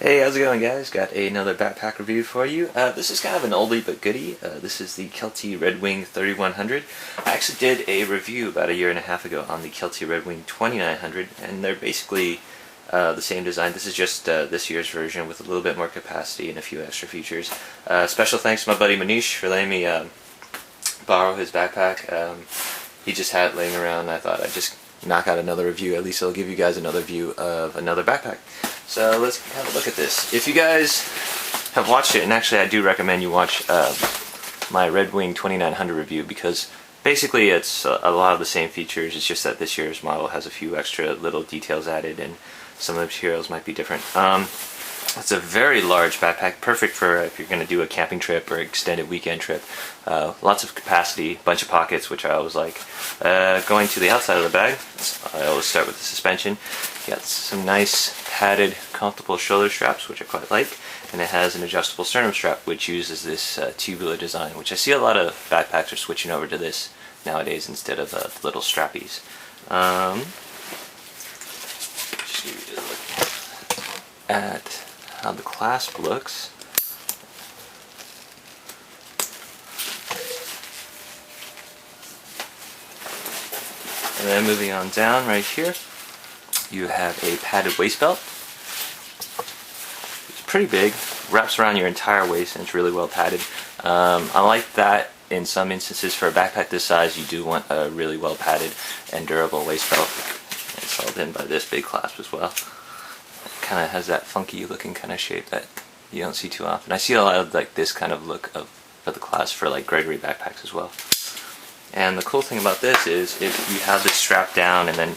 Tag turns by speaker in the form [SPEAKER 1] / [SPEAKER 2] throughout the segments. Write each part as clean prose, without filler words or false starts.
[SPEAKER 1] Hey, how's it going, guys? Got another backpack review for you. This is kind of an oldie but goodie. This is the Kelty Redwing 3100. I actually did a review about a year and a half ago on the Kelty Redwing 2900, and they're basically the same design. This is just this year's version with a little bit more capacity and a few extra features. Special thanks to my buddy Manish for letting me borrow his backpack. He just had it laying around, and I thought I'd just knock out another review. At least it'll give you guys another view of another backpack. So let's have a look at this. If you guys have watched it, and actually I do recommend you watch my Redwing 2900 review, because basically it's a lot of the same features. It's just that this year's model has a few extra little details added, and some of the materials might be different. It's a very large backpack, perfect for if you're going to do a camping trip or extended weekend trip. Lots of capacity, bunch of pockets, which I always like. Going to the outside of the bag, I always start with the suspension. You got some nice padded, comfortable shoulder straps, which I quite like, and it has an adjustable sternum strap, which uses this tubular design, which I see a lot of backpacks are switching over to this nowadays instead of the little strappies. Just give you a look at how the clasp looks. And then moving on down right here, you have a padded waist belt. It's pretty big, wraps around your entire waist, and it's really well padded. I like that in some instances. For a backpack this size, you do want a really well padded and durable waist belt. It's held in by this big clasp as well. Kind of has that funky looking kind of shape that you don't see too often. I see a lot of like this kind of look for the clasp for like Gregory backpacks as well. And the cool thing about this is if you have this strap down and then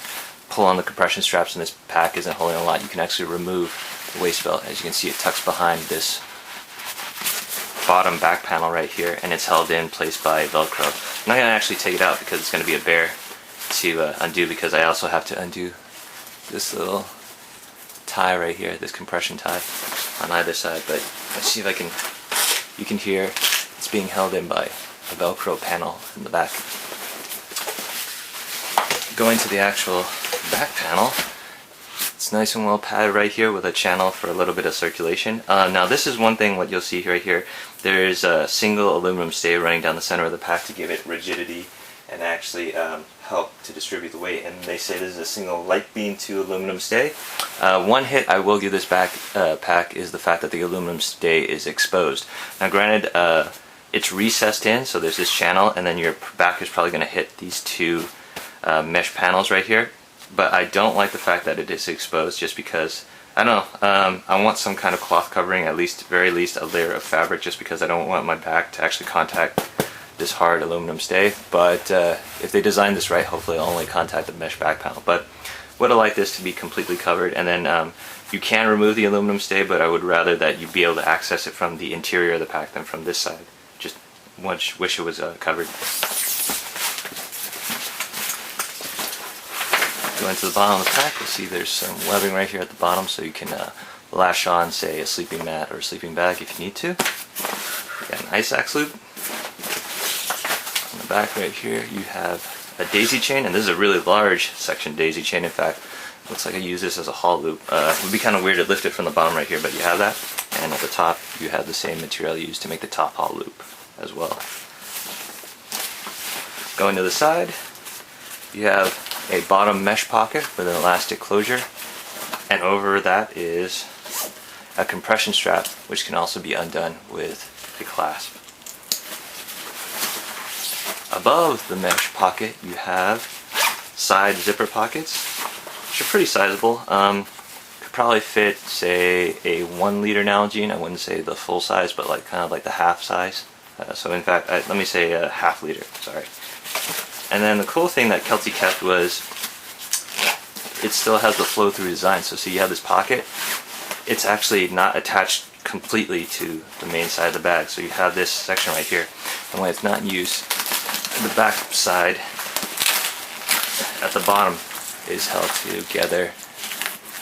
[SPEAKER 1] pull on the compression straps and this pack isn't holding a lot, you can actually remove the waist belt. As you can see, it tucks behind this bottom back panel right here, and it's held in place by Velcro. I'm not going to actually take it out because it's going to be a bear to undo, because I also have to undo this little tie right here, this compression tie on either side. But let's see if I can, you can hear it's being held in by a Velcro panel in the back. Going to the actual back panel, it's nice and well padded right here with a channel for a little bit of circulation. Now this is one thing, what you'll see right here, there's a single aluminum stay running down the center of the pack to give it rigidity and actually help to distribute the weight. And they say this is a single light beam to aluminum stay. One hit I will give this pack is the fact that the aluminum stay is exposed. Now granted, it's recessed in, so there's this channel, and then your back is probably going to hit these two mesh panels right here. But I don't like the fact that it is exposed, just because, I don't know, I want some kind of cloth covering, at least, very least a layer of fabric, just because I don't want my back to actually contact this hard aluminum stay. But if they design this right, hopefully I'll only contact the mesh back panel. But would have liked this to be completely covered. And then you can remove the aluminum stay, but I would rather that you be able to access it from the interior of the pack than from this side. Just wish it was covered. Go into the bottom of the pack, you'll see there's some webbing right here at the bottom, so you can lash on, say, a sleeping mat or a sleeping bag if you need to. You got an ice axe loop. On the back right here, you have a daisy chain, and this is a really large section daisy chain. In fact, looks like I use this as a haul loop. It would be kind of weird to lift it from the bottom right here, but you have that. And at the top, you have the same material used to make the top haul loop as well. Going to the side, you have a bottom mesh pocket with an elastic closure, and over that is a compression strap, which can also be undone with a clasp. Above the mesh pocket, you have side zipper pockets, which are pretty sizable. Could probably fit, say, a 1 liter Nalgene. I wouldn't say the full size, but like kind of like the half size. So in fact, let me say a half liter, sorry. And then the cool thing that Kelty kept was it still has the flow-through design. So see, you have this pocket. It's actually not attached completely to the main side of the bag. So you have this section right here. And when it's not in use, the back side at the bottom is held together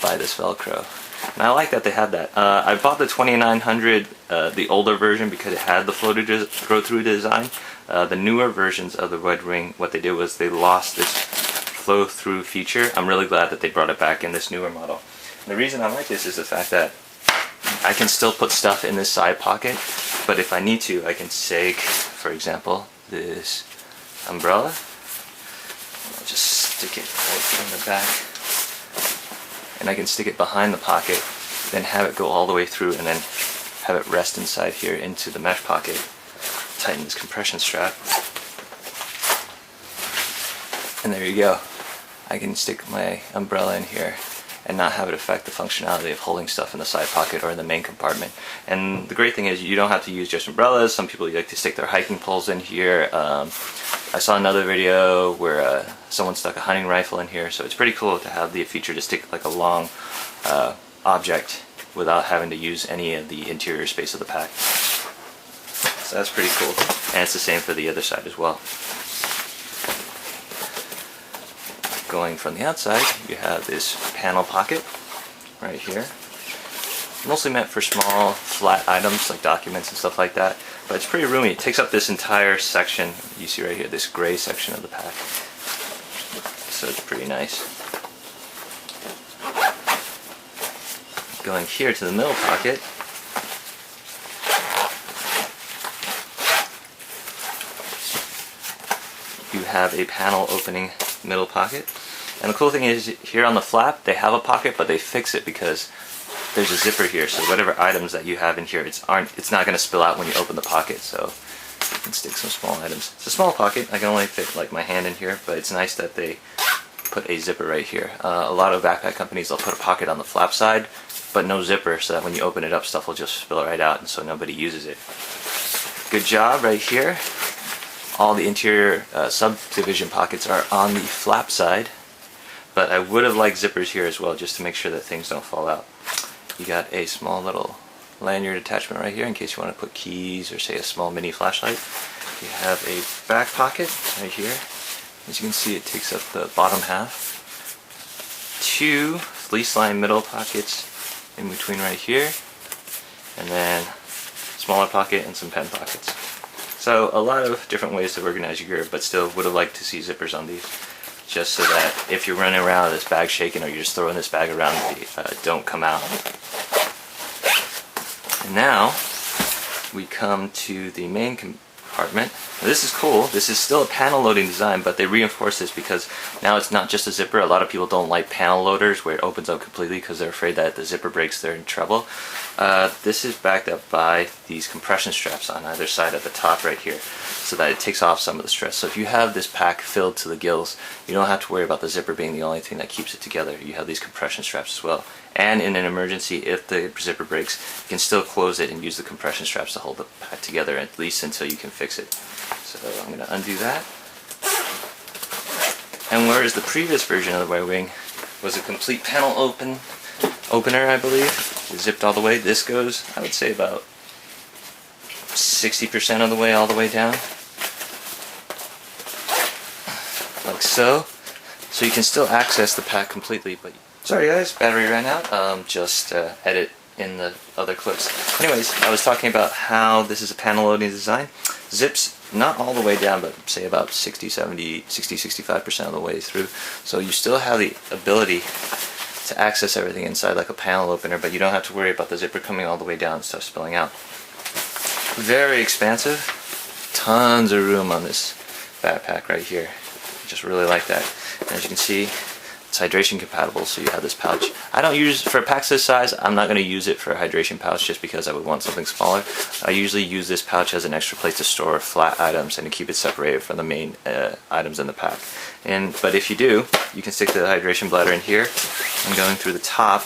[SPEAKER 1] by this Velcro. And I like that they have that. I bought the 2900, the older version, because it had the flow-through design. The newer versions of the Redwing, what they did was they lost this flow-through feature. I'm really glad that they brought it back in this newer model. And the reason I like this is the fact that I can still put stuff in this side pocket, but if I need to, I can take, for example, this umbrella. I'll just stick it right in the back, and I can stick it behind the pocket, then have it go all the way through, and then have it rest inside here into the mesh pocket. Tighten this compression strap, and there you go. I can stick my umbrella in here and not have it affect the functionality of holding stuff in the side pocket or in the main compartment. And the great thing is you don't have to use just umbrellas. Some people like to stick their hiking poles in here. I saw another video where someone stuck a hunting rifle in here, so it's pretty cool to have the feature to stick like a long object without having to use any of the interior space of the pack. So that's pretty cool. And it's the same for the other side as well. Going from the outside, you have this panel pocket right here. Mostly meant for small, flat items like documents and stuff like that. But it's pretty roomy. It takes up this entire section. You see right here, this gray section of the pack. So it's pretty nice. Going here to the middle pocket, you have a panel opening middle pocket. And the cool thing is here on the flap they have a pocket, but they fix it because there's a zipper here, so whatever items that you have in here, it's not going to spill out when you open the pocket. So you can stick some small items. It's a small pocket. I can only fit like my hand in here, but it's nice that they put a zipper right here. A lot of backpack companies, they'll put a pocket on the flap side but no zipper, so that when you open it up stuff will just spill right out, and so nobody uses it. Good job right here. All the interior subdivision pockets are on the flap side, but I would have liked zippers here as well, just to make sure that things don't fall out. You got a small little lanyard attachment right here in case you want to put keys or say a small mini flashlight. You have a back pocket right here. As you can see, it takes up the bottom half. Two fleece lined middle pockets in between right here, and then smaller pocket and some pen pockets. So a lot of different ways to organize your gear, but still would have liked to see zippers on these, just so that if you're running around with this bag shaking or you're just throwing this bag around, they don't come out. And now we come to the main compartment. Now, this is cool. This is still a panel loading design, but they reinforce this because now it's not just a zipper. A lot of people don't like panel loaders where it opens up completely because they're afraid that if the zipper breaks, they're in trouble. This is backed up by these compression straps on either side at the top right here, so that it takes off some of the stress. So if you have this pack filled to the gills, you don't have to worry about the zipper being the only thing that keeps it together. You have these compression straps as well. And in an emergency, if the zipper breaks, you can still close it and use the compression straps to hold the pack together, at least until you can fix it. So I'm going to undo that. And whereas the previous version of the Redwing was a complete panel opener, I believe, it zipped all the way, this goes, I would say, about 60% of the way all the way down. Like so. So you can still access the pack completely, but sorry guys, battery ran out. Just edit in the other clips. Anyways, I was talking about how this is a panel loading design. Zips not all the way down, but say about 65% of the way through. So you still have the ability to access everything inside like a panel opener, but you don't have to worry about the zipper coming all the way down and stuff spilling out. Very expansive. Tons of room on this backpack right here. Just really like that. And as you can see, it's hydration compatible, so you have this pouch. I don't use, for packs this size, I'm not going to use it for a hydration pouch just because I would want something smaller. I usually use this pouch as an extra place to store flat items and to keep it separated from the main items in the pack. But if you do, you can stick the hydration bladder in here, and going through the top,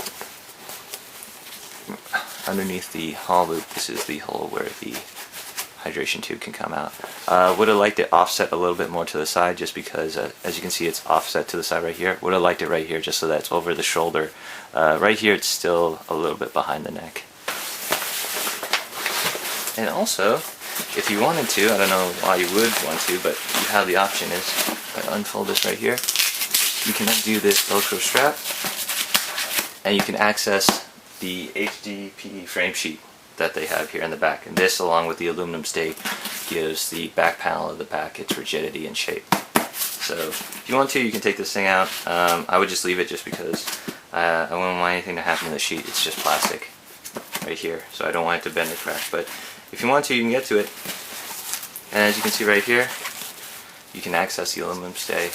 [SPEAKER 1] underneath the hull loop, this is the hole where the hydration tube can come out. Would have liked it offset a little bit more to the side, just because as you can see it's offset to the side right here. Would have liked it right here just so that it's over the shoulder. Right here it's still a little bit behind the neck. And also, if you wanted to, I don't know why you would want to, but you have the option is, if I unfold this right here, you can undo this Velcro strap and you can access the HDPE frame sheet that they have here in the back, and this along with the aluminum stay gives the back panel of the pack its rigidity and shape. So if you want to, you can take this thing out. I would just leave it just because I wouldn't want anything to happen to the sheet. It's just plastic. right here, so I don't want it to bend or crack. But if you want to, you can get to it. And as you can see right here, you can access the aluminum stay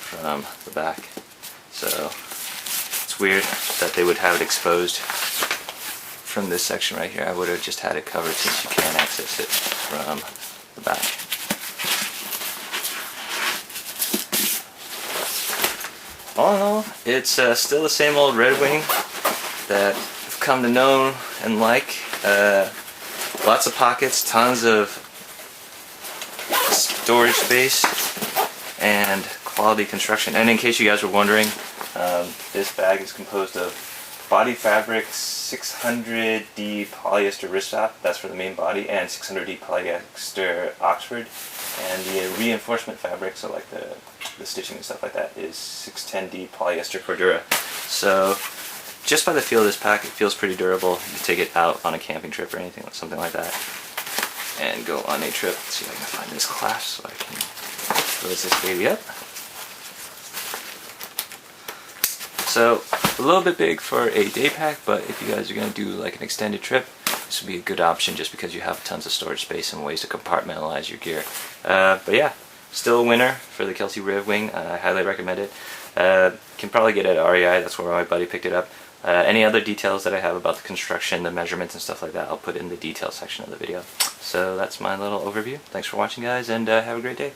[SPEAKER 1] from the back. So it's weird that they would have it exposed from this section right here. I would have just had it covered since you can access it from the back. All in all, it's still the same old Redwing that I've come to know and like. Lots of pockets, tons of storage space, and quality construction. And in case you guys were wondering, this bag is composed of body fabric 600D polyester wrist strap, that's for the main body, and 600D polyester Oxford. And the reinforcement fabric, so like the stitching and stuff like that, is 610D polyester Cordura. So just by the feel of this pack, it feels pretty durable. You can take it out on a camping trip or anything, something like that, and go on a trip. Let's see if I can find this clasp so I can close this baby up. So a little bit big for a day pack, but if you guys are going to do like an extended trip, this would be a good option just because you have tons of storage space and ways to compartmentalize your gear. But yeah, still a winner for the Kelty Redwing. I highly recommend it. Can probably get it at REI, that's where my buddy picked it up. Any other details that I have about the construction, the measurements and stuff like that, I'll put in the details section of the video. So that's my little overview. Thanks for watching, guys, and have a great day.